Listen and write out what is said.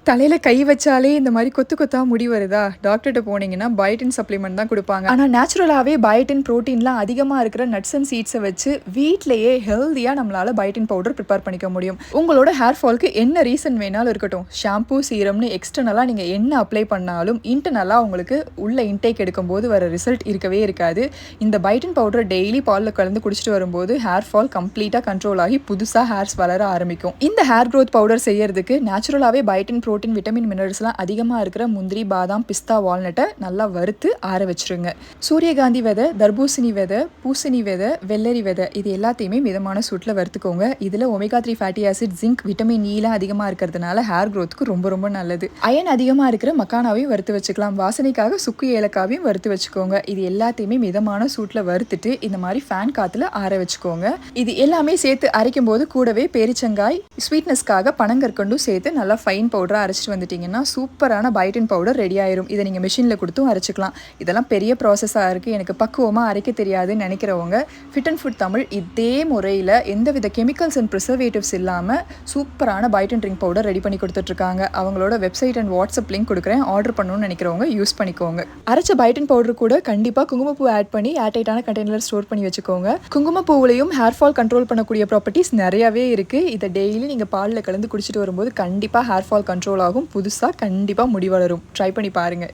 தலையில கை வச்சாலே இந்த மாதிரி கொத்து கொத்தா முடி வருதா? டாக்டர்கிட்ட போனீங்கன்னா பயோட்டின் சப்ளிமெண்ட் தான் கொடுப்பாங்க. ஆனால் நேச்சுரலாகவே பயோட்டின் ப்ரோட்டீன்லாம் அதிகமாக இருக்கிற நட்ஸ் அண்ட் சீட்ஸை வச்சு வீட்டிலேயே ஹெல்த்தியாக நம்மளால் பயோட்டின் பவுடர் ப்ரிப்பேர் பண்ணிக்க முடியும். உங்களோட ஹேர் ஃபால்க்கு என்ன ரீசன் வேணாலும் இருக்கட்டும், ஷாம்பூ சீரம்னு எக்ஸ்டர்னலாக நீங்கள் என்ன அப்ளை பண்ணாலும் இன்டர்னலாக உங்களுக்கு உள்ள இன்டேக் எடுக்கும்போது வர ரிசல்ட் இருக்கவே இருக்காது. இந்த பயோட்டின் பவுடர் டெய்லி பாலில் கலந்து குடிச்சிட்டு வரும்போது ஹேர் ஃபால் கம்ப்ளீட்டாக கண்ட்ரோல் ஆகி புதுசாக ஹேர்ஸ் வளர ஆரம்பிக்கும். இந்த ஹேர் க்ரோத் பவுடர் செய்யறதுக்கு நேச்சுரலாகவே பயோட்டின் ப்ரோட்டீன் விட்டமின் மினரல்ஸ்லாம் அதிகமாக இருக்கிற முந்திரி பாதாம் பிஸ்தா வால்நட்டை நல்லா வறுத்து ஆற வச்சுருங்க. சூரியகாந்தி விதை, தர்பூசணி விதை, பூசணி விதை, வெள்ளரி விதை இது எல்லாத்தையுமே மிதமான சூட்டில் வறுத்துக்கோங்க. இதில் omega 3 fatty acid, zinc, vitamin ஈலாம் அதிகமாக இருக்கிறதுனால ஹேர் க்ரோத்துக்கு ரொம்ப ரொம்ப நல்லது. அயன் அதிகமாக இருக்கிற மக்கானாவையும் வறுத்து வச்சுக்கலாம். வாசனைக்காக சுக்கு ஏலக்காவையும் வறுத்து வச்சுக்கோங்க. இது எல்லாத்தையுமே மிதமான சூட்டில் வறுத்துட்டு இந்த மாதிரி ஃபேன் காற்றுல ஆற வச்சுக்கோங்க. இது எல்லாமே சேர்த்து அரைக்கும் போது கூடவே பேரிச்சங்காய், ஸ்வீட்னஸ்க்காக பனங்கற்கண்டும் சேர்த்து நல்லா ஃபைன் பவுடராக அரைச்சிட்டு வந்துட்டிங்கன்னா சூப்பரான பயோட்டின் பவுடர் ரெடி ஆயிரும். இதை நீங்கள் மிஷினில் கொடுத்தும் அரைச்சிக்கலாம். இதெல்லாம் பெரிய ப்ராசஸாக இருக்குது, எனக்கு பக்குவமாக அரைக்க தெரியாதுன்னு நினைக்கிறவங்க ஃபிட் அண்ட் ஃபுட் தமிழ் இதே முறையில் எந்தவித கெமிக்கல்ஸ் அண்ட் ப்ரிசர்வேட்டிவ்ஸ் இல்லாமல் சூப்பரான பயோட்டின் ட்ரிங்க் பவுடர் ரெடி பண்ணி கொடுத்துட்ருக்காங்க. அவங்களோட வெப்சைட் அண்ட் வாட்ஸ்அப் லிங்க் கொடுக்குறேன், ஆர்டர் பண்ணணும்னு நினைக்கிறவங்க யூஸ் பண்ணிக்கோங்க. அரைச்ச பயோட்டின் பவுடர் கூட கண்டிப்பாக குங்குமப்பூ ஆட் பண்ணி ஏர்டைட்டான கண்டெய்னரில் ஸ்டோர் பண்ணி வச்சுக்கோங்க. குங்குமப்பூவிலையும் ஹேர் ஃபால் கண்ட்ரோல் பண்ணக்கூடிய ப்ராப்பர்ட்டிஸ் நிறையவே இருக்குது. இதை டெய்லி நீங்கள் பாலில் கலந்து குடிச்சிட்டு வரும்போது கண்டிப்பாக ஹேர் ஃபால் கண்ட்ரோல் ஆகும். புதுசாக கண்டிப்பாக முடி வளரும். ட்ரை பண்ணி பாருங்கள்.